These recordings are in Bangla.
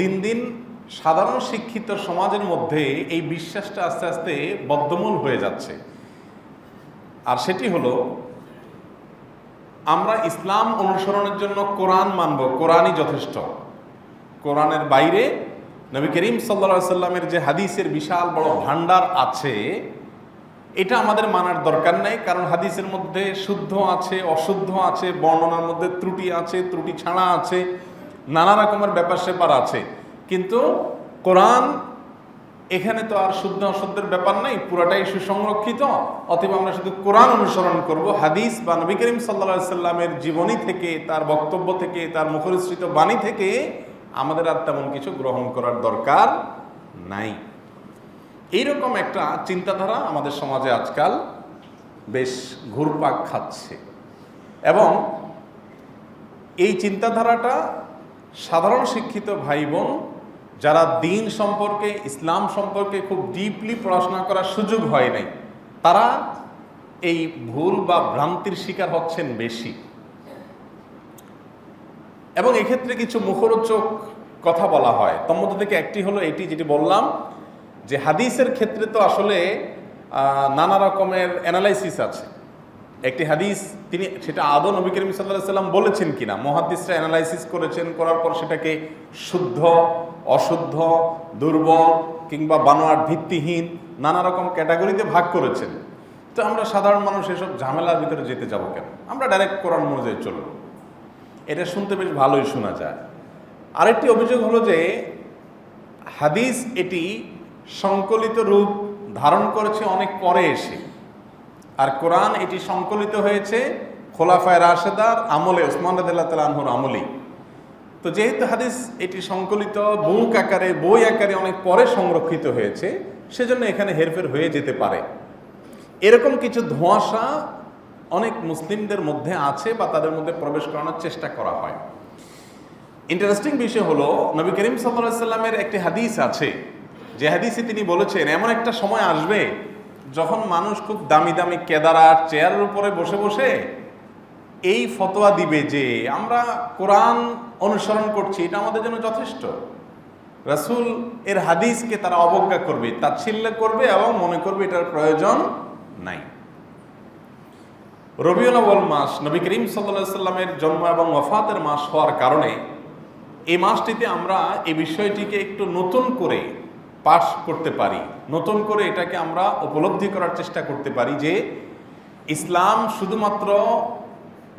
দিন দিন সাধারণ শিক্ষিত সমাজের মধ্যে এই বিশ্বাসটা আস্তে আস্তে বদ্ধমূল হয়ে যাচ্ছে। আর সেটি হলো, আমরা ইসলাম অনুসরণের জন্য কোরআন মানব, কোরআনই যথেষ্ট। কোরআনের বাইরে নবী করিম সাল্লাল্লাহু আলাইহি সাল্লামের যে হাদিসের বিশাল বড় ভান্ডার আছে, এটা আমাদের মানার দরকার নেই। কারণ হাদিসের মধ্যে শুদ্ধ আছে, অশুদ্ধ আছে, বর্ণনার মধ্যে ত্রুটি আছে, ত্রুটি ছাড়া আছে, নানা রকমের ব্যাপার স্যাপার আছে। কিন্তু কোরআন, এখানে তো আর শুদ্ধ অশুদ্ধের ব্যাপার নাই, পুরাটাই সুসংরক্ষিত। অতএব আমরা শুধু কোরআন অনুসরণ করব। হাদিস বা নবী করিম সাল্লাল্লাহু আলাইহি সাল্লামের জীবনী থেকে, তার বক্তব্য থেকে, তার মুখনিসৃত বাণী থেকে আমাদের আর তেমন কিছু গ্রহণ করার দরকার নাই। এইরকম একটা চিন্তাধারা আমাদের সমাজে আজকাল বেশ ঘুরপাক খাচ্ছে, এবং এই চিন্তাধারাটা সাধারণ শিক্ষিত ভাই বোন যারা দিন সম্পর্কে, ইসলাম সম্পর্কে খুব ডিপলি পড়াশোনা করার সুযোগ হয় নাই, তারা এই ভুল বা ভ্রান্তির শিকার হচ্ছেন বেশি। এবং এক্ষেত্রে কিছু মুখরোচক কথা বলা হয়। তোর মধ্যে থেকে একটি হলো এটি, যেটি বললাম, যে হাদিসের ক্ষেত্রে তো আসলে নানা রকমের অ্যানালাইসিস আছে। একটি হাদিস তিনি সেটা আদৌ নবী করিম সাল্লাল্লাহু আলাইহি সাল্লাম বলেছেন কিনা, মুহাদ্দিসরা অ্যানালাইসিস করেছেন, করার পর সেটাকে শুদ্ধ, অশুদ্ধ, দুর্বল কিংবা বানোয়াট, ভিত্তিহীন নানা রকম ক্যাটাগরিতে ভাগ করেছেন। তো আমরা সাধারণ মানুষ এসব ঝামেলার ভিতরে যেতে যাব কেন? আমরা ডাইরেক্ট কোরআন অনুযায়ী চলব। এটা শুনতে বেশ ভালোই শোনা যায়। আরেকটি অভিযোগ হলো যে হাদিস এটি সংকলিত রূপ ধারণ করেছে অনেক পরে এসে, আর কোরআন এটি সংকলিত হয়েছে খোলাফায়ে রাশেদার আমলে, ওসমান রাদিয়াল্লাহু তাআলা আনহুর আমলেই। তো যেহেতু হাদিস এটি সংকলিত বুক আকারে, বই আকারে অনেক পরে সংরক্ষিত হয়েছে, সেজন্য এখানে হেরফের হয়ে যেতে পারে। এরকম কিছু ধোঁয়াশা অনেক মুসলিমদের মধ্যে আছে, বা তাদের মধ্যে প্রবেশ করানোর চেষ্টা করা হয়। ইন্টারেস্টিং বিষয় হলো, নবী করিম সাল্লাল্লাহু আলাইহি সাল্লামের একটি হাদিস আছে, যে হাদিসে তিনি বলেছেন এমন একটা সময় আসবে যখন মানুষ খুব দামি দামি কেদারার চেয়ারের উপরে বসে বসে এই ফতোয়া দিবে যে আমরা কোরআন অনুসরণ করছি, এটা আমাদের জন্য যথেষ্ট। রাসূল এর হাদিসকে তারা অবজ্ঞা করবে, তাচ্ছিল্য করবে, এবং মনে করবে এটার প্রয়োজন নাই। রবিউল আউয়াল মাস নবী করিম সাল্লাল্লাহু আলাইহি সাল্লামের জন্ম এবং ওয়াফাতের মাস হওয়ার কারণে এই মাসটিতে আমরা এই বিষয়টিকে একটু নতুন করে পাঠ করতে পারি, নতুন করে এটাকে আমরা উপলব্ধি করার চেষ্টা করতে পারি যে ইসলাম শুধুমাত্র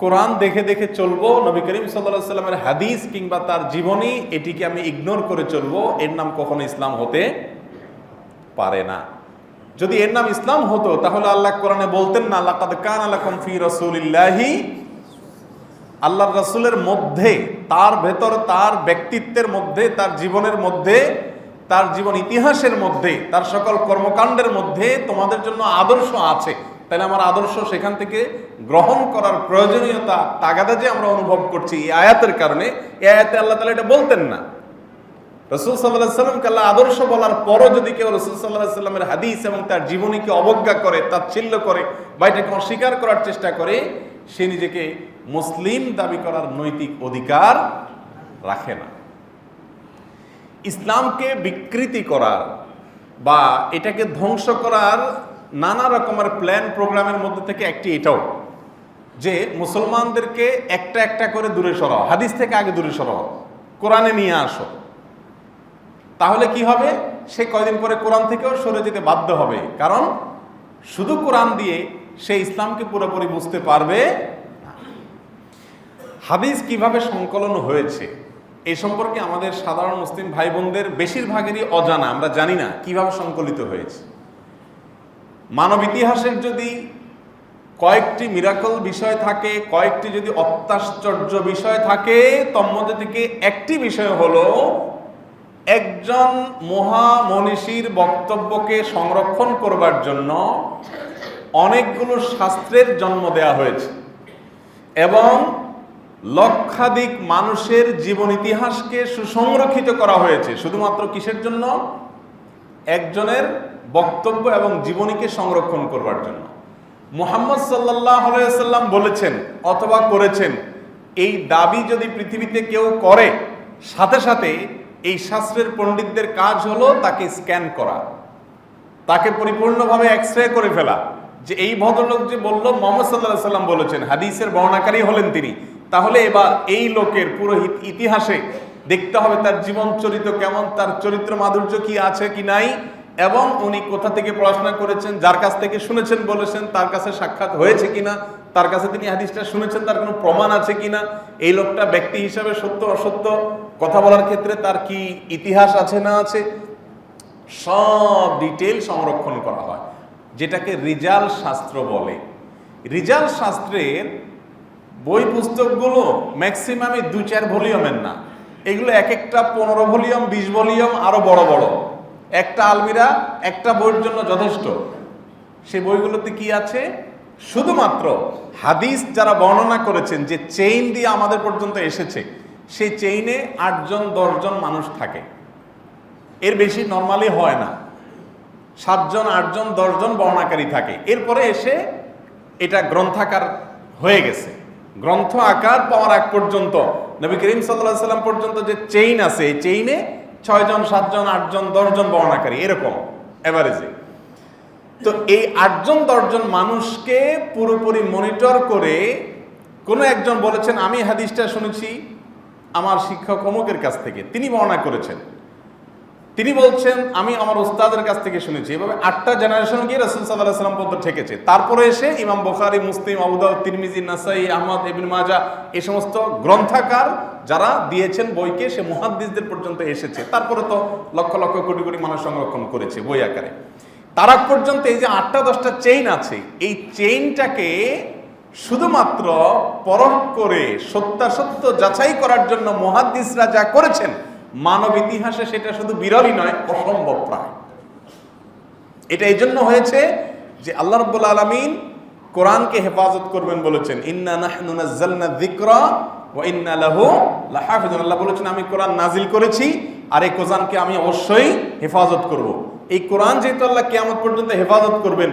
কোরআন দেখে দেখে চলবো, নবী করিম সাল্লাল্লাহু আলাইহি সাল্লামের হাদিস কিংবা তার জীবনী এটিকে আমি ইগনোর করে চলবো, এর নাম কখনো ইসলাম হতে পারে না। যদি এর নাম ইসলাম হতো তাহলে আল্লাহ কোরআনে বলতেন না, লাকাদ কানা লাকুম ফি রাসূলিল্লাহি, আল্লাহর রাসূলের মধ্যে, তার ভেতর, তার ব্যক্তিত্বের মধ্যে, তার জীবনের মধ্যে, তার জীবন ইতিহাসের মধ্যে, তার সকল কর্মকাণ্ডের মধ্যে তোমাদের জন্য আদর্শ আছে। তাহলে আমার আদর্শ সেখান থেকে গ্রহণ করার প্রয়োজনীয়তা তাগাদা যে আমরা অনুভব করছি এই আয়াতের কারণে, এই আয়াতে আল্লাহ তাআলা এটা বলতেন না। রাসূল সাল্লাল্লাহু আলাইহি সাল্লামকে আল্লাহ আদর্শ বলার পরও যদি কেউ রাসূল সাল্লাল্লাহু আলাইহি সাল্লামের হাদিস এবং তার জীবনীকে অবজ্ঞা করে, তাচ্ছিল্য করে, বা এটাকে অস্বীকার করার চেষ্টা করে, সে নিজেকে মুসলিম দাবি করার নৈতিক অধিকার রাখে না। ইসলামকে বিকৃতি করার বা এটাকে ধ্বংস করার নানা রকমের প্ল্যান প্রোগ্রামের মধ্যে থেকে একটি এটাও, যে মুসলমানদেরকে একটা একটা করে দূরে সরাও, হাদিস থেকে আগে দূরে সরাও, কোরআনে নিয়ে আসো। তাহলে কি হবে? সে কয়দিন পরে কোরআন থেকেও সরে যেতে বাধ্য হবে, কারণ শুধু কোরআন দিয়ে সে ইসলামকে পুরোপুরি বুঝতে পারবে না। হাদিস কিভাবে সংকলন হয়েছে এই সম্পর্কে আমাদের সাধারণ মুসলিম ভাই বোনদের বেশিরভাগেরই অজানা, আমরা জানি না কিভাবে সংকলিত হয়েছে। মানব ইতিহাসের যদি কয়েকটি মিরাকল বিষয় থাকে, কয়েকটি যদি অত্যাশ্চর্য বিষয় থাকে, তন্মধ্যে থেকে একটি বিষয় হলো একজন মহামনীষীর বক্তব্যকে সংরক্ষণ করবার জন্য অনেকগুলো শাস্ত্রের জন্ম দেয়া হয়েছে, এবং লক্ষাধিক মানুষের জীবন ইতিহাসকে সুসংরক্ষিত করা হয়েছে শুধুমাত্র কিসের জন্য? একজনের বক্তব্য এবং জীবনীকে সংরক্ষণ করবার জন্য। মুহাম্মদ সাল্লাল্লাহু আলাইহি ওয়াসাল্লাম বলেছেন অথবা করেছেন, এই দাবি যদি পৃথিবীতে কেউ করে, সাথে সাথে এই শাস্ত্রের পণ্ডিতদের কাজ হলো তাকে স্ক্যান করা, তাকে পরিপূর্ণভাবে এক্সরে করে ফেলা, যে এই ভদ্রলোক যে বলল মুহাম্মদ সাল্লাল্লাহু আলাইহি সাল্লাম বলেছেন, হাদিসের বর্ণাকারী হলেন তিনি, তাহলে এবার এই লোকের পুরো ইতিহাসে দেখতে হবে তার জীবন চরিত্র কেমন, তার চরিত্র মাধুর্য কি আছে কি নাই, এবং উনি কোথা থেকে পড়াশোনা করেছেন, যার কাছ থেকে শুনেছেন বলেছেন তার কাছে সাক্ষাৎ হয়েছে কিনা, তার কাছে তিনি হাদিসটা শুনেছেন তার কোনো প্রমাণ আছে কিনা, এই লোকটা ব্যক্তি হিসাবে সত্য অসত্য কথা বলার ক্ষেত্রে তার কি ইতিহাস আছে না আছে, সব ডিটেল সংরক্ষণ করা হয়, যেটাকে রিজাল শাস্ত্র বলে। রিজাল শাস্ত্রের বই পুস্তকগুলো ম্যাক্সিমামই 2-4 ভলিউমের না, এগুলো এক একটা 15 ভলিউম 20 ভলিউম, আরো বড় বড়, একটা আলমিরা একটা বইয়ের জন্য যথেষ্ট। সেই বইগুলোতে কি আছে? শুধুমাত্র হাদিস যারা বর্ণনা করেছেন, যে চেইন দিয়ে আমাদের পর্যন্ত এসেছে, সেই চেইনে 8জন 10জন মানুষ থাকে, এর বেশি নর্মালি হয় না। 7জন 8জন 10জন বর্ণাকারী থাকে। এরপরে এসে এটা গ্রন্থাকার হয়ে গেছে। গ্রন্থ আকার পাওয়ার আগ পর্যন্ত নবী করিম সাল্লাল্লাহু আলাইহি সাল্লাম পর্যন্ত যে চেইন আছে, এই চেইনে 6জন 7জন 8জন 10জন বর্ণাকারী, এরকম এভারেজে। তো এই 8জন 10জন মানুষকে পুরোপুরি মনিটর করে কোনো একজন বলেছেন আমি হাদিসটা শুনেছি আমার শিক্ষক অমুকের কাছ থেকে, তিনি বর্ণনা করেছেন, তিনি বলছেন আমি আমার উস্তাদের কাছ থেকে শুনেছি, এভাবে 8টা জেনারেশন গিয়ে রাসূল সাল্লাল্লাহু আলাইহি ওয়াসাল্লাম পর্যন্ত ঠেকেছে। তারপরে এসে ইমাম বুখারী, মুসলিম, আবু দাউদ, তিরমিজি, নাসাই, আহমদ, ইবনে মাজাহ, এই সমস্ত গ্রন্থাকার যারা দিয়েছেন বইকে, সে মুহাদ্দিসদের পর্যন্ত এসেছে। তারপরে তো লক্ষ লক্ষ কোটি কোটি মানুষ সংরক্ষণ করেছে বই আকারে। তার আগ পর্যন্ত এই যে 8টা 10টা চেইন আছে, এই চেইনটাকে শুধুমাত্র পরখ করে সত্যাসত্য যাচাই করার জন্য মুহাদ্দিসরা যা করেছেন, মানব ইতিহাসে সেটা শুধু বিরলই নয়, অসম্ভব প্রায়। এটা এই জন্য হয়েছে যে আল্লাহ রাব্বুল আলামিন কোরআনকে হেফাজত করবেন বলেছেন, ইন্না নাহনু নাযালনা যিকরা ওয়া ইন্না লাহু লাহাফিজুন। আল্লাহ বলেছেন আমি কোরআন নাজিল করেছি, আর এই কোরআনকে আমি অবশ্যই হেফাজত করব। এই কোরআন যেহেতু আল্লাহ কিয়ামত পর্যন্ত হেফাজত করবেন,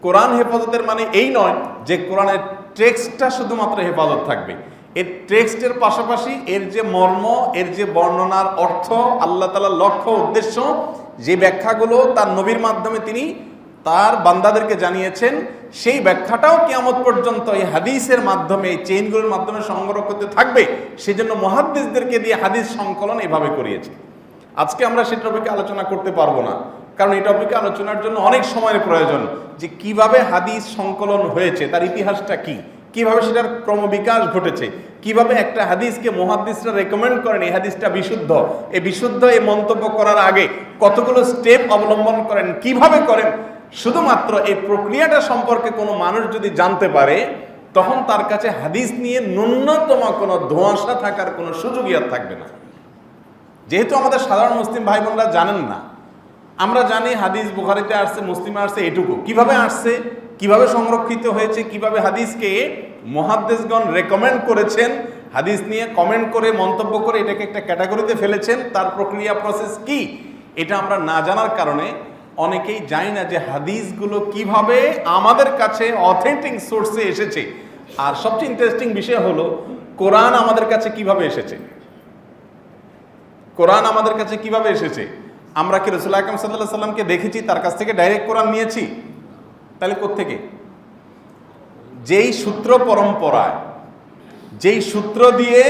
কোরআন হেফাজতের মানে এই নয় যে কোরআনের টেক্সটটা শুধুমাত্র হেফাজত থাকবে। এর টেক্সটের পাশাপাশি এর যে মর্ম, এর যে বর্ণনার অর্থ, আল্লাহ তাআলার লক্ষ্য উদ্দেশ্য, যে ব্যাখ্যাগুলো তার নবীর মাধ্যমে তিনি তার বান্দাদেরকে জানিয়েছেন, সেই ব্যাখ্যাটাও কিয়ামত পর্যন্ত এই হাদিসের মাধ্যমে, এই চেইনগুলোর মাধ্যমে সংগ্রহ করতে থাকবে। সেজন্য মুহাদ্দিসদেরকে দিয়ে হাদিস সংকলন এভাবে করিয়েছে। আজকে আমরা সেই টপিকে আলোচনা করতে পারবো না, কারণ এই টপিকে আলোচনার জন্য অনেক সময়ের প্রয়োজন, যে কিভাবে হাদিস সংকলন হয়েছে, তার ইতিহাসটা কি, কিভাবে সেটার ক্রমবিকাশ ঘটেছে, কিভাবে একটা হাদিসকে মুহাদ্দিসরা রেকমেন্ড করেন এই হাদিসটা বিশুদ্ধ, এই বিশুদ্ধ এই মন্তব্য করার আগে কতগুলো স্টেপ অবলম্বন করেন, কিভাবে করেন। শুধুমাত্র এই প্রক্রিয়াটা সম্পর্কে কোনো মানুষ যদি জানতে পারে, তখন তার কাছে হাদিস নিয়ে ন্যূনতম কোনো ধোঁয়াশা থাকার কোনো সুযোগই আর থাকবে না। যেহেতু আমাদের সাধারণ মুসলিম ভাই বোনরা জানেন না, আমরা জানি হাদিস বুখারীতে আসছে, মুসলিমে আসছে, এটুকু। কিভাবে আসছে, কিভাবে সংরক্ষিত হয়েছে, কিভাবে হাদিসকে মুহাদ্দিসগণ রেকমেন্ড করেছেন, হাদিস নিয়ে কমেন্ট করে মন্তব্য করে এটাকে একটা ক্যাটাগরিতে ফেলেছেন, তার প্রক্রিয়া প্রসেস কি, এটা আমরা না জানার কারণে অনেকেই জানি না যে হাদিসগুলো কিভাবে আমাদের কাছে অথেন্টিক সোর্সে এসেছে। আর সবচেয়ে ইন্টারেস্টিং বিষয় হলো কোরআন আমাদের কাছে কিভাবে এসেছে। কোরআন আমাদের কাছে কিভাবে এসেছে? আমরা কি রাসূল আকরাম সাল্লাল্লাহু আলাইহি সাল্লামকে দেখেছি, তার কাছ থেকে ডাইরেক্ট কোরআন নিয়েছি? তাহলে কোত্থেকে? যেই সূত্র পরম্পরায়, যেই সূত্র দিয়ে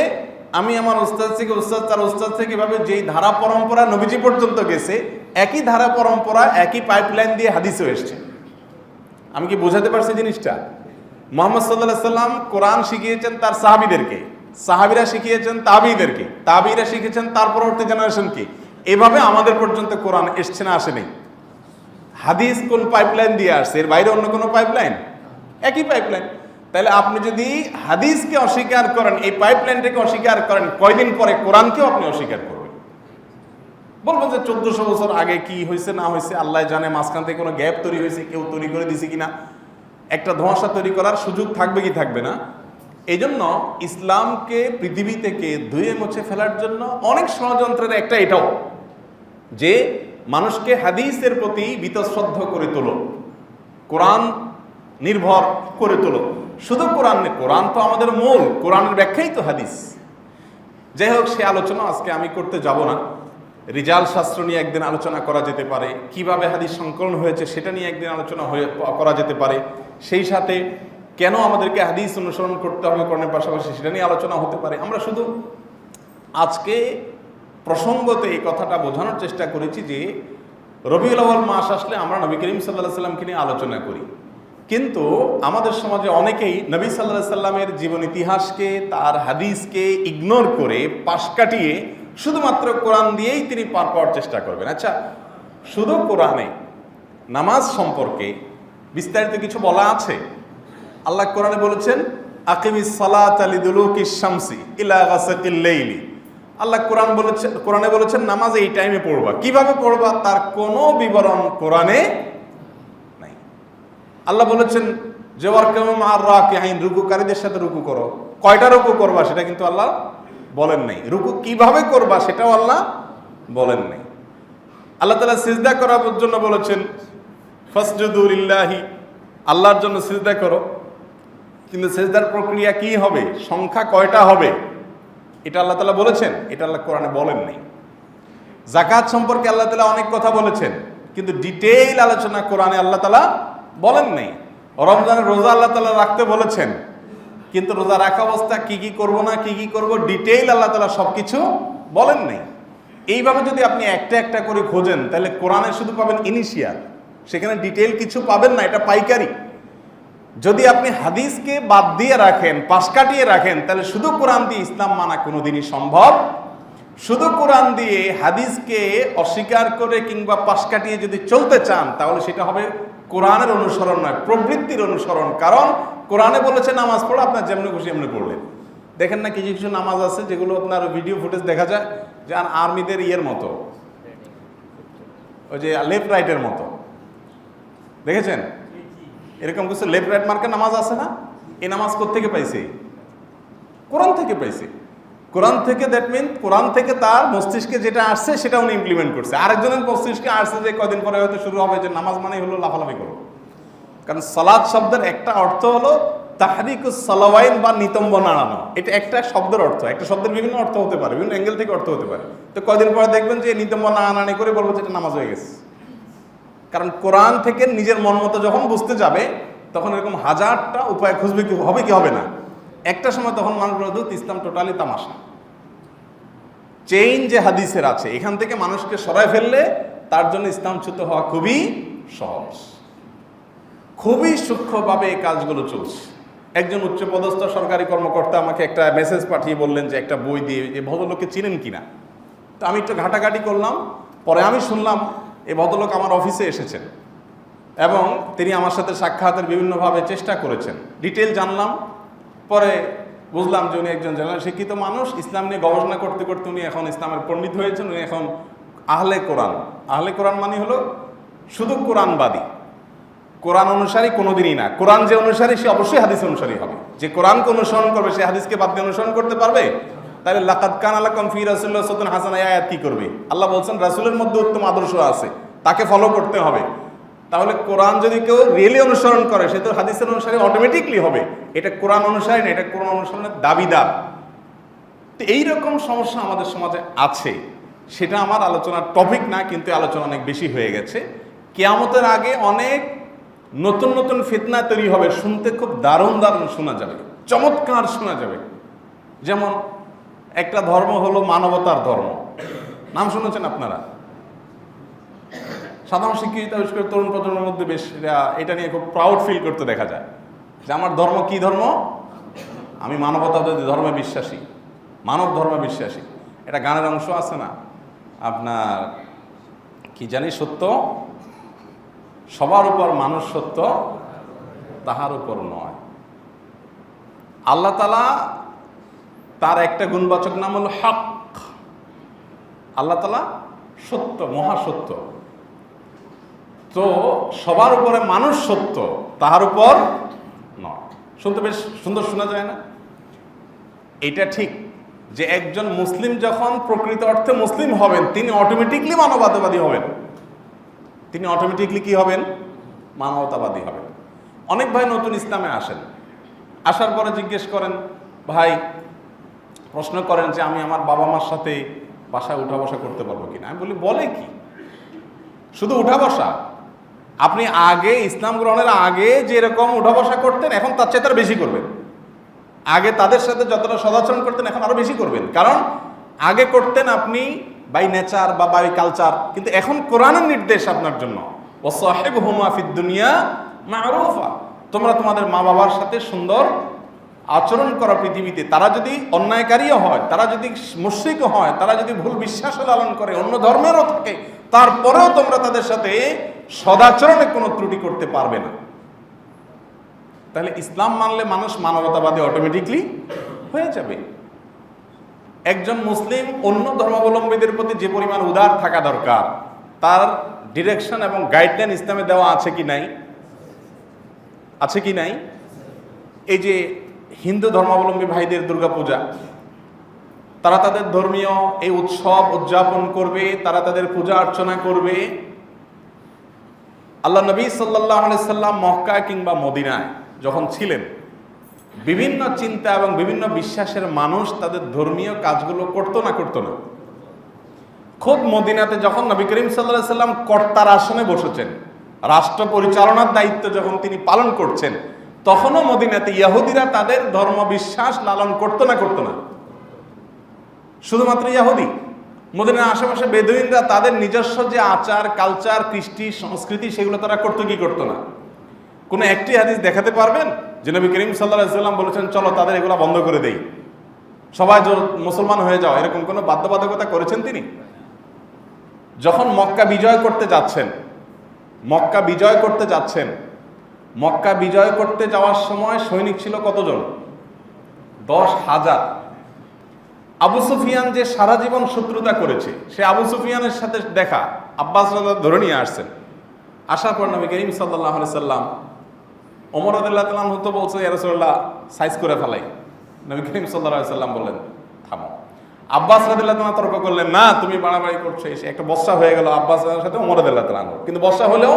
আমি আমার উস্তাদ থেকে, উস্তাদ তার উস্তাদ থেকে, এভাবে যেই ধারা পরম্পরা নবীজি পর্যন্ত গেছে, একই ধারা পরম্পরা একই পাইপলাইন দিয়ে হাদিসও এসছে। আমি কি বোঝাতে পারছি জিনিসটা? মুহাম্মদ সাল্লাল্লাহু আলাইহি সাল্লাম কোরআন শিখিয়েছেন তার সাহাবীদেরকে, সাহাবীরা শিখিয়েছেন তাবিঈদেরকে, তাবিঈরা শিখেছেন তার পরবর্তী জেনারেশনকে। এভাবে আমাদের পর্যন্ত কোরআন এসছে না আসেনি? হাদিস কোন পাইপলাইন দিয়ে আসছে? এর বাইরে অন্য কোনো পাইপলাইন? একই পাইপলাইন। তাহলে আপনি যদি হাদিসকে অস্বীকার করেন, এই পাইপলাইনটাকে অস্বীকার করেন, কয়দিন পরে কোরআনকেও আপনি অস্বীকার করবেন। বলবেন যে 1400 বছর আগে কি হয়েছে না হয়েছে আল্লাহ জানে, মাঝখান থেকে কোনো গ্যাপ তৈরি হয়েছে, কেউ তৈরি করে দিছে কিনা, একটা ধোঁয়াশা তৈরি করার সুযোগ থাকবে কি থাকবে না। এই জন্য ইসলামকে পৃথিবী থেকে ধুয়ে মুছে ফেলার জন্য অনেক ষড়যন্ত্রের একটা এটাও, যে মানুষকে হাদিসের প্রতি বীতশ্রদ্ধ করে তোলো, কোরআন নির্ভর করে তোলো। শুধু কোরআন নেই, কোরআন তো আমাদের মূল, কোরআনের ব্যাখ্যাই তো হাদিস। যাই হোক, সে আলোচনা আজকে আমি করতে যাব না। রিজাল শাস্ত্র নিয়ে একদিন আলোচনা করা যেতে পারে, কিভাবে হাদিস সংকলন হয়েছে সেটা নিয়ে একদিন আলোচনা করা যেতে পারে, সেই সাথে কেন আমাদেরকে হাদিস অনুসরণ করতে হবে কোরআনের পাশাপাশি সেটা নিয়ে আলোচনা হতে পারে। আমরা শুধু আজকে প্রসঙ্গতে এই কথাটা বোঝানোর চেষ্টা করেছি যে রবিউল আউয়াল মাস আসলে আমরা নবী করিম সাল্লাল্লাহু আলাইহি সাল্লামকে নিয়ে আলোচনা করি, কিন্তু আমাদের সমাজে অনেকেই নবী সাল্লাল্লাহু আলাইহি সাল্লামের জীবন ইতিহাসকে, তার হাদিসকে ইগনোর করে, পাশ কাটিয়ে শুধুমাত্র কোরআন দিয়েই তিনি পার পাওয়ার চেষ্টা করবেন। আচ্ছা, শুধু কোরআনে নামাজ সম্পর্কে বিস্তারিত কিছু বলা আছে? আল্লাহ কোরআনে বলেছেন আকিমিস সালাতা লিদুলুকিশ শামসি ইলা গাসাকিল লাইলি। আল্লাহ কোরআনে বলেছেন নামাজ এই টাইমে পড়বা। কিভাবে পড়বা তার কোনো বিবরণ কোরআনে নাই। আল্লাহ বলেছেন যে ওয়ারকাউ মা'আর রাকিঈন, রুকুকারীদের সাথে রুকু করো। কয়টা রুকু করবা সেটা কিন্তু আল্লাহ বলেন নাই। রুকু কিভাবে করবা সেটাও আল্লাহ বলেন নাই। আল্লাহ তাআলা সিজদা করার জন্য বলেছেন ফাসজুদু লিল্লাহি, আল্লাহর জন্য সিজদা করো, কিন্তু সিজদার প্রক্রিয়া কি হবে, সংখ্যা কয়টা হবে, এটা আল্লাহ তাআলা বলেছেন? এটা আল্লাহ কোরআনে বলেন নাই। যাকাত সম্পর্কে আল্লাহ তাআলা অনেক কথা বলেছেন, কিন্তু ডিটেইল আলোচনা কোরআনে আল্লাহ তাআলা বলেন নাই। রমজানের রোজা আল্লাহ তাআলা রাখতে বলেছেন, কিন্তু রোজা রাখা অবস্থা কি কি করব না কি কি করব ডিটেইল আল্লাহ তাআলা সবকিছু বলেন নাই। এইভাবে যদি আপনি একটা একটা করে খোঁজেন তাহলে কোরআনে শুধু পাবেন ইনিশিয়াল, সেখানে ডিটেইল কিছু পাবেন না, এটা পাইকারি। যদি আপনি হাদিসকে বাদ দিয়ে রাখেন, পাশ কাটিয়ে রাখেন, তাহলে শুধু কোরআন দিয়ে ইসলাম মানা কোনোদিনই সম্ভব। শুধু কোরআন দিয়ে হাদিসকে অস্বীকার করে কিংবা পাশ কাটিয়ে যদি চলতে চান তাহলে সেটা হবে কোরআনের অনুসরণ নয়, প্রবৃত্তির অনুসরণ। কারণ কোরআনে বলেছে নামাজ পড়ো, আপনার যেমনি খুশি এমনি পড়লেন। দেখেন না কিছু কিছু নামাজ আছে যেগুলো আপনার ভিডিও ফুটেজ দেখা যায় যে আর্মিদের ইয়ের মতো, ওই যে লেফট রাইটের মতো, দেখেছেন? এরকম কিছু লেফট রাইট মার্কের নামাজ আছে না? এই নামাজ কোত্থেকে পাইছে? কোরআন থেকে পাইছে। কোরআন থেকে, দ্যাট মিন কোরআন থেকে তার মস্তিষ্কে যেটা আসছে সেটা উনি ইমপ্লিমেন্ট করছে। আরেকজনের মস্তিষ্কে আসছে যে কয়দিন পরে হয়তো শুরু হবে যে নামাজ মানেই হলো লাফালাফি করো। কারণ সালাত শব্দের একটা অর্থ হলো তাহরিকুস সালাওয়াইন বা নিতম্ব নাড়ানো। এটা একটা শব্দের অর্থ, একটা শব্দের বিভিন্ন অর্থ হতে পারে, বিভিন্ন অ্যাঙ্গেল থেকে অর্থ হতে পারে। তো কয়দিন পরে দেখবেন যে নিতম্ব নাড়ানাড়ি করে বলবো যে এটা নামাজ হয়ে গেছে। কারণ কোরআন থেকে নিজের মন মতো যখন বুঝতে যাবে তখন এরকম হাজারটা উপায় খুঁজবে, কি হবে কি হবে না। একটা সময় তখন মানুষ বলতো ইসলাম টোটালি তামাশা। চেইন যে হাদিসের আছে এখান থেকে মানুষকে সরায় ফেললে তার জন্য ইসলামচ্যুত হওয়া খুবই সহজ। খুবই সূক্ষ্মভাবে এই কাজগুলো চলছে। একজন উচ্চপদস্থ সরকারি কর্মকর্তা আমাকে একটা মেসেজ পাঠিয়ে বললেন যে একটা বই দিয়ে এই ভদ্রলোককে চিনেন কিনা। তো আমি একটু ঘাটাঘাটি করলাম, পরে আমি শুনলাম এই ভদ্রলোক আমার অফিসে এসেছেন এবং তিনি আমার সাথে সাক্ষাতের বিভিন্নভাবে চেষ্টা করেছেন। ডিটেল জানলাম, পরে বুঝলাম যে উনি একজন জেনারেল শিক্ষিত মানুষ। ইসলাম নিয়ে গবেষণা করতে করতে উনি এখন ইসলামের পণ্ডিত হয়েছেন। উনি এখন আহলে কোরআন। আহলে কোরআন মানে হলো শুধু কোরআনবাদী, কোরআন অনুসারী কোনোদিনই না। কোরআন যে অনুসারী সে অবশ্যই হাদিস অনুসারী হবে। যে কোরআনকে অনুসরণ করবে সে হাদিসকে বাদ দিয়ে অনুসরণ করতে পারবে? তাহলে লাকাদ কানা লাকুম ফি রাসূলিল্লাহি উসওয়াতুন হাসানাহ আয়াত কি করবে? আল্লাহ বলছেন রাসূলের মধ্যে উত্তম আদর্শ আছে, তাকে ফলো করতে হবে। তাহলে কোরআন যদি কেউ রিয়েলি অনুসরণ করে সে তো হাদিসের অনুসারী অটোমেটিকলি হবে। এটা কোরআন অনুসারী না, এটা কোরআন অনুসরণের দাবিদার। তো এইরকম সমস্যা আমাদের সমাজে আছে, সেটা আমার আলোচনার টপিক না, কিন্তু আলোচনা অনেক বেশি হয়ে গেছে। কিয়ামতের আগে অনেক নতুন নতুন ফিতনা তৈরি হবে, শুনতে খুব দারুণ দারুণ শোনা যাবে, চমৎকার শোনা যাবে। যেমন একটা ধর্ম হলো মানবতার ধর্ম, নাম শুনেছেন আপনারা? সাধারণ শিক্ষিত তরুণ প্রজন্মের মধ্যে বেশ এটা নিয়ে খুব প্রাউড ফিল করতে দেখা যায় যে আমার ধর্ম কি ধর্ম, আমি মানবতাবাদী ধর্মে বিশ্বাসী, মানব ধর্মে বিশ্বাসী। এটা গানের অংশ আছে না আপনার, কি জানি, সত্য সবার উপর, মানুষ সত্য তাহার উপর নয়। আল্লাহ তাআলা তার একটা গুণবাচক নাম হলো হক। আল্লাহ তাআলা সত্য, মহাসত্য। তো সবার উপরে মানুষ সত্য, তাহার উপর নয়। শুনতে বেশ সুন্দর শোনা যায় না? এটা ঠিক যে একজন মুসলিম যখন প্রকৃত অর্থে মুসলিম হবেন তিনি অটোমেটিকলি মানবতাবাদী হবেন। তিনি অটোমেটিকলি কি হবেন? মানবতাবাদী হবেন। অনেক ভাই নতুন ইসলামে আসেন, আসার পরে জিজ্ঞেস করেন, ভাই প্রশ্ন করেন যে আমি আমার বাবা মার সাথে বাসায় উঠা বসা করতে পারবো কিনা। আমি বলি বলে কি, শুধু উঠা বসা? আপনি আগে ইসলাম গ্রহণের আগে যেরকম উঠা বসা করতেন এখন তার চেয়ে তার বেশি করবেন। আগে তাদের সাথে যতটা সদাচরণ করতেন এখন আরো বেশি করবেন, কারণ আগে করতেন আপনি বাই নেচার বা বাই কালচার, কিন্তু এখন কোরআনের নির্দেশ আপনার জন্য, ওয়াসাহিবহুমা ফিদ দুনিয়া মারুফা, তোমরা তোমাদের মা বাবার সাথে সুন্দর আচরণ করা পৃথিবীতে। তারা যদি অন্যায়কারীও হয়, তারা যদি মুশরিকও হয়, তারা যদি ভুল বিশ্বাস লালন করে, অন্য ধর্মেরও থাকে, তারপরেও তোমরা তাদের সাথে সদাচরণে কোনো ত্রুটি করতে পারবে না। তাহলে ইসলাম মানলে মানুষ মানবতাবাদী অটোমেটিকলি হয়ে যাবে। একজন মুসলিম অন্য ধর্মাবলম্বীদের প্রতি যে পরিমাণ উদার থাকা দরকার, তার ডিরেকশন এবং গাইডলাইন ইসলামে দেওয়া আছে কি নাই? আছে কি নাই? এই যে হিন্দু ধর্মাবলম্বী ভাইদের দুর্গাপূজা, তারা তাদের ধর্মীয় এই উৎসব উদযাপন করবে, তারা তাদের পূজা অর্চনা করবে। আল্লাহ নবী সাল্লাল্লাহু আলাইহি সাল্লাম মক্কা কিংবা মদিনায় যখন ছিলেন, বিভিন্ন চিন্তা এবং বিভিন্ন বিশ্বাসের মানুষ তাদের ধর্মীয় কাজগুলো করতো না? খুব মদিনাতে যখন নবী করিম সাল্লাল্লাহু আলাইহি সাল্লাম কর্তার আসনে বসেছেন, রাষ্ট্র পরিচালনার দায়িত্ব যখন তিনি পালন করছেন, তখনও মদিনাতে ইহুদিরা তাদের ধর্ম বিশ্বাস লালন করতো না? শুধুমাত্র ইহুদি? মদিনার আশেপাশে বেদুইনরা তাদের নিজস্ব যে আচার কালচার কৃষ্টি সংস্কৃতি সেগুলো তারা করতো না? কোনো একটি হাদিস দেখাতে পারবেন যে নবী করিম সাল্লাল্লাহু আলাইহি সাল্লাম বলেছেন চলো তাদের এগুলো বন্ধ করে দেই, সবাই মুসলমান হয়ে যাও, এরকম কোনো বাধ্যবাধকতা করেছেন তিনি? যখন মক্কা বিজয় করতে যাচ্ছেন, মক্কা বিজয় করতে যাওয়ার সময় সৈনিক ছিল কতজন? 10,000। আবু সুফিয়ান যে সারা জীবন শত্রুতা করেছে, সে আবু সুফিয়ানের সাথে দেখা আব্বাস রাদিয়াল্লাহু ধরে নিয়ে আসছেন। আসার পর নবী করিম সাল্লাল্লাহু আলাইহি সাল্লাম, ওমর রাদিয়াল্লাহু তাআলা তো বলছে ইয়া রাসূলুল্লাহ সাইজ করে ফেলাই। নবী করিম সাল্লাল্লাহু আলাইহি সাল্লাম বললেন থামো। আব্বাস রাদিয়াল্লাহু তাআলা তর্ক করলেন, না তুমি বাড়াবাড়ি করছো। এসে একটা বর্ষা হয়ে গেল আব্বাসের সাথে ওমর রাদিয়াল্লাহু তাআলা, কিন্তু বর্ষা হলেও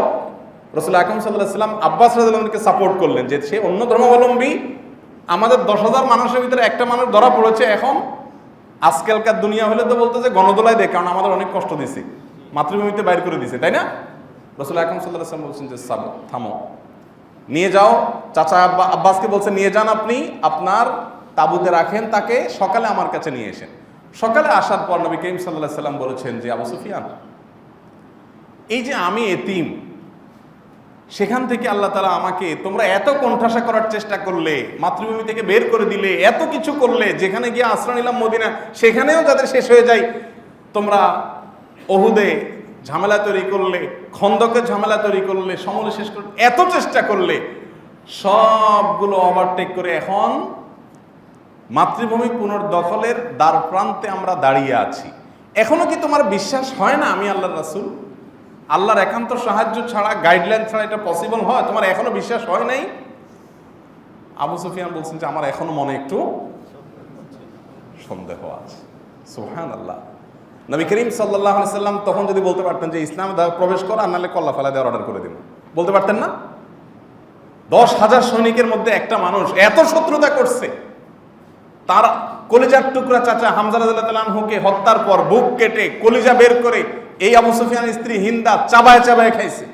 রাসূল আকরাম সাল্লাল্লাহু আলাইহি সাল্লাম আব্বাস রাদিয়াল্লাহু তাআলাকে সাপোর্ট করলেন যে সে অন্য ধর্মাবলম্বী, আমাদের 10,000 মানুষের ভিতরে একটা মানুষ ধরা পড়েছে। এখন আজকালকার দুনিয়া হলে তো বলতো যে গণদোলায় দেয়, কারণ আমাদের অনেক কষ্ট দিছে, মাতৃভূমিতে বাইর করে দিছে, তাই না? রাসূল আকরাম সাল্লাল্লাহু আলাইহি সাল্লাম বলছেন যে থামো, নিয়ে যাও। চাচা আব্বাসকে বলছে নিয়ে যান, আপনি আপনার তাঁবুতে রাখেন, তাকে সকালে আমার কাছে নিয়ে এসেন। সকালে আসার পর নবী করিম সাল্লাল্লাহু আলাইহি সাল্লাম বলেছেন যে আবু সুফিয়ান, এই যে আমি এতিম, সেখান থেকে আল্লাহ তাআলা আমাকে, তোমরা এত কোণঠাসা করার চেষ্টা করলে, মাতৃভূমি থেকে বের করে দিলে, এত কিছু করলে, যেখানে গিয়ে আশ্রয় নিলাম মদিনা, সেখানেও যাদের শেষ হয়ে যায়, তোমরা ওহুদে ঝামেলা তৈরি করলে, খন্দকে ঝামেলা তৈরি করলে, সমলে শেষ করলে, এত চেষ্টা করলে, সবগুলো ওভারটেক করে এখন মাতৃভূমি পুনর্দখলের দ্বার প্রান্তে আমরা দাঁড়িয়ে আছি। এখনো কি তোমার বিশ্বাস হয় না আমি আল্লাহর রাসূল? আল্লাহর একান্ত সাহায্য ছাড়া, গাইডলাইন ছাড়া এটা পসিবল হয়? তোমার এখনো বিশ্বাস হয় নাই? আবু সুফিয়ান বলছেন যে আমার এখনো মনে একটু সন্দেহ আছে। সুবহানাল্লাহ। নবী করিম সাল্লাল্লাহু আলাইহি সাল্লাম তখন যদি বলতে পারতেন যে ইসলামে প্রবেশ কর, আর নাহলে কল্লা ফেলা দেওয়ার অর্ডার করে দিন, বলতে পারতেন না? 10,000 সৈনিকের মধ্যে একটা মানুষ এত শত্রুতা করছে, তার কলিজার টুকরা চাচা হামজা রাদিয়াল্লাহু তাআলা আনহুকে হত্যার পর বুক কেটে কলিজা বের করে এই আবু সুফিয়ানের স্ত্রী হিন্দা চাবায় খাইছে।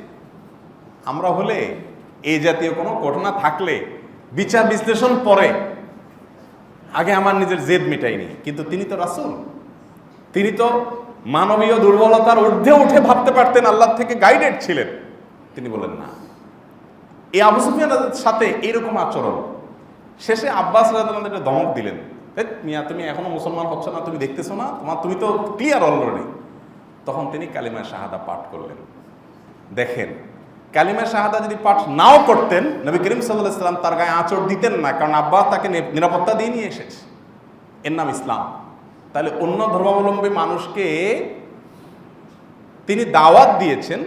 আমরা হলে এই জাতীয় কোনো ঘটনা থাকলে বিচার বিশ্লেষণ পরে আগে আমার নিজের জেদ মিটাইনি, কিন্তু তিনি তো রাসূল, তিনি তো মানবীয় দুর্বলতার ঊর্ধ্বে উঠে ভাবতে পারতেন, আল্লাহ থেকে গাইডেড ছিলেন। তিনি বলেন না। এই আবু সুফিয়ানের সাথে এইরকম আচরণ, শেষে আব্বাস রাদিয়াল্লাহু আনহু ধমক দিলেন, মিয়া তুমি এখনো মুসলমান হচ্ছ না, তুমি দেখতেছো না, তুমি তো ক্লিয়ার অলরেডি। তখন তিনি কালিমা শাহাদা পাঠ করলেন। দেখেন, কালিমা শাহাদা যদি পাঠ নাও করতেন, নবী করিম সাল্লাল্লাহু আলাইহি সাল্লাম তার গায়ে আঁচড় দিতেন না, কারণ আব্বাস তাকে নিরাপত্তা দিয়ে নিয়ে এসেছে। এর নাম ইসলাম। তাহলে অন্য ধর্মাবলম্বী মানুষকে তিনি দাওয়াত দিয়েছেন,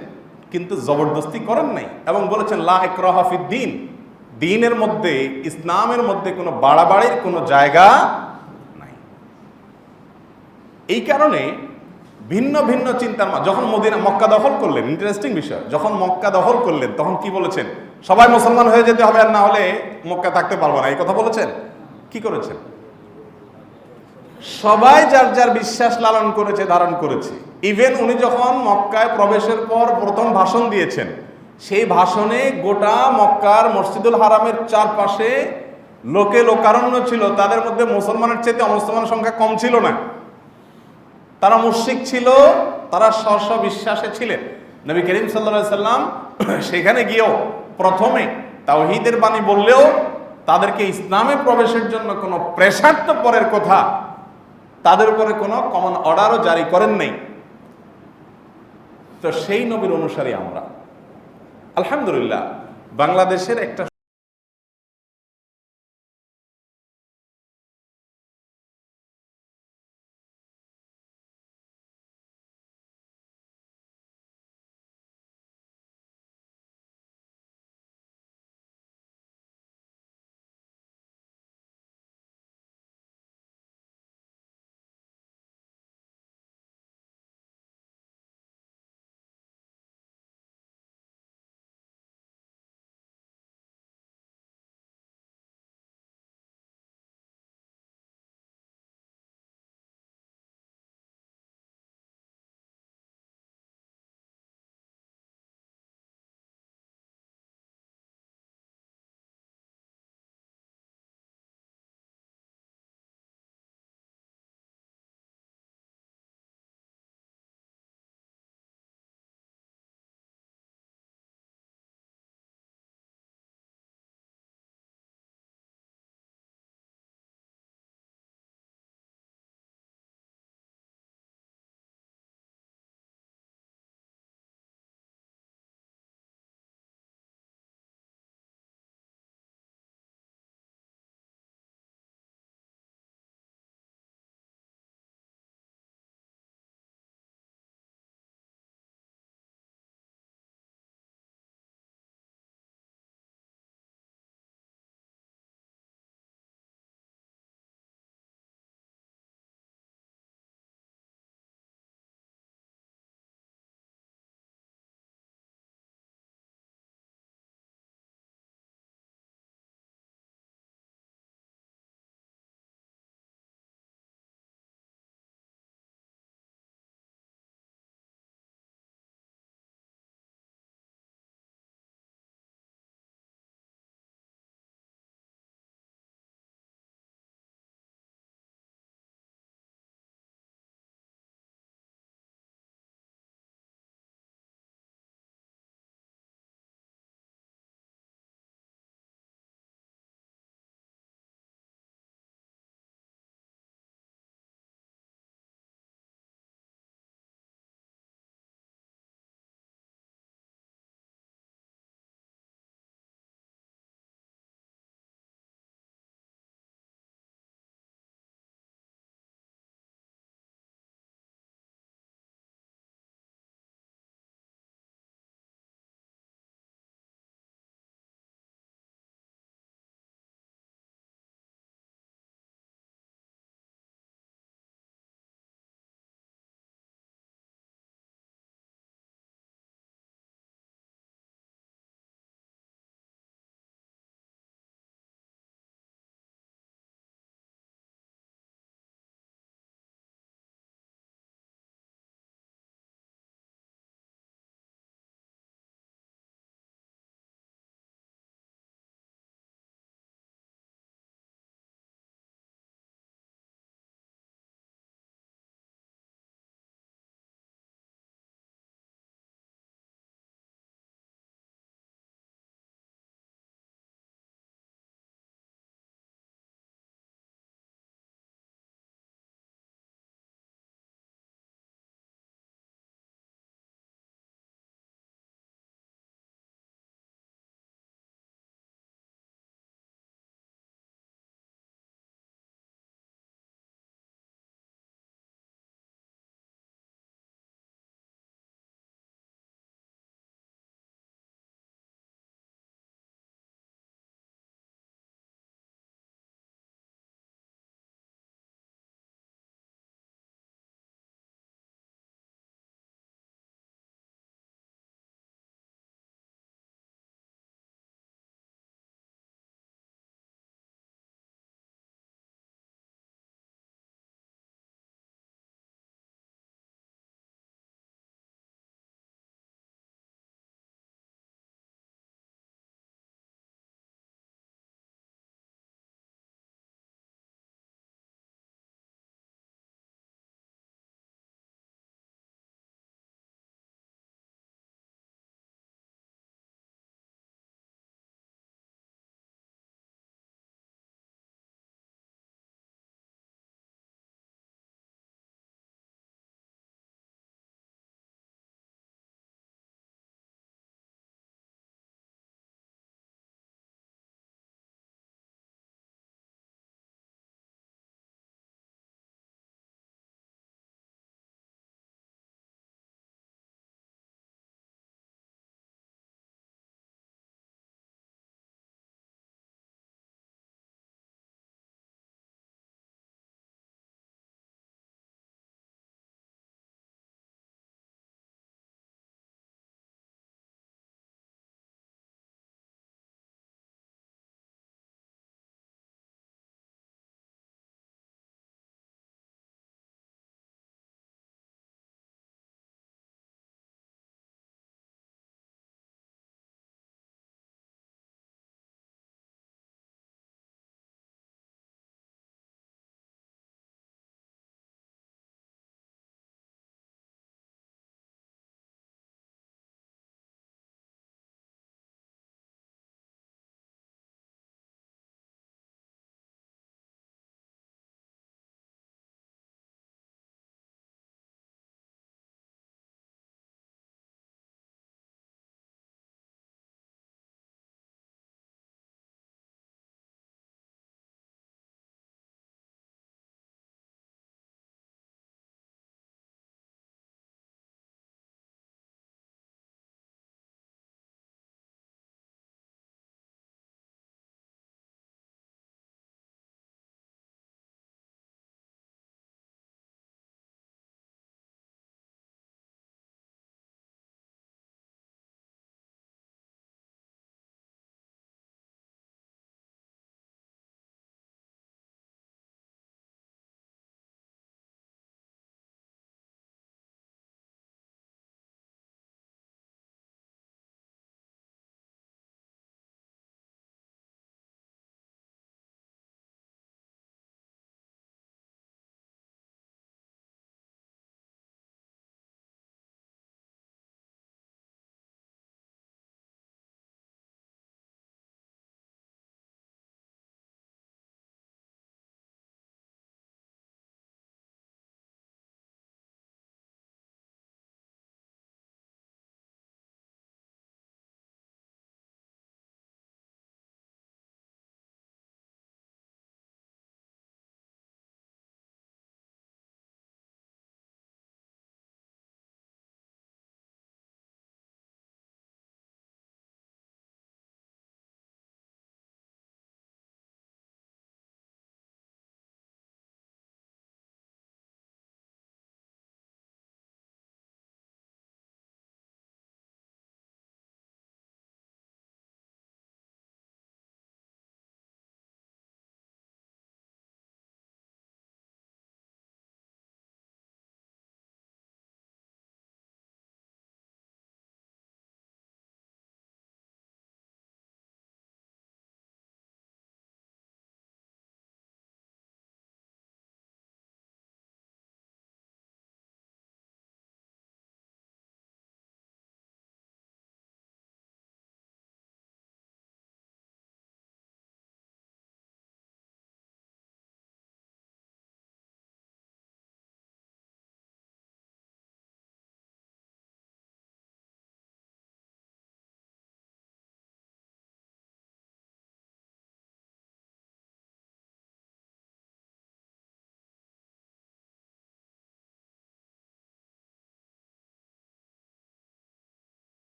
কিন্তু জবরদস্তি করেন নাই, এবং বলেছেন লা ইকরাহা ফিদ্দীন, দ্বীনের মধ্যে, ইসলামের মধ্যে কোনো বাড়াবাড়ির কোনো জায়গা নাই। এই কারণে ভিন্ন ভিন্ন চিন্তার যখন মক্কা দখল করলেন, ইন্টারেস্টিং বিষয়, যখন মক্কা দখল করলেন তখন কি বলেছেন? সবাই মুসলমান হয়ে যেতে হবে, আর না হলে মক্কা থাকতে পারবো না, এই কথা বলেছেন। কি করেছেন? সবাই যার যার বিশ্বাস লালন করেছে, ধারণ করেছে। ইভেন উনি যখন মক্কায় প্রবেশের পর প্রথম ভাষণ দিয়েছেন, সেই ভাষণে গোটা মক্কার মসজিদুল হারামের চারপাশে লোকে লোকারণ্য ছিল। তাদের মধ্যে মুসলমানের চেয়ে অমুসলমানের সংখ্যা কম ছিল না। তারা মুশরিক ছিল, তারা স্ব বিশ্বাসে ছিলেন। নবী করিম সাল্লাল্লাহু আলাইহি সাল্লাম সেখানে গিয়েও প্রথমে তাওহীদের বাণী বললেও তাদেরকে ইসলামে প্রবেশের জন্য কোনো প্রেশার তো পরের কথা, তাদের উপরে কোনো কমন অর্ডারও জারি করেন নাই। তো সেই নবীর অনুসারী আমরা। আলহামদুলিল্লাহ, বাংলাদেশের একটা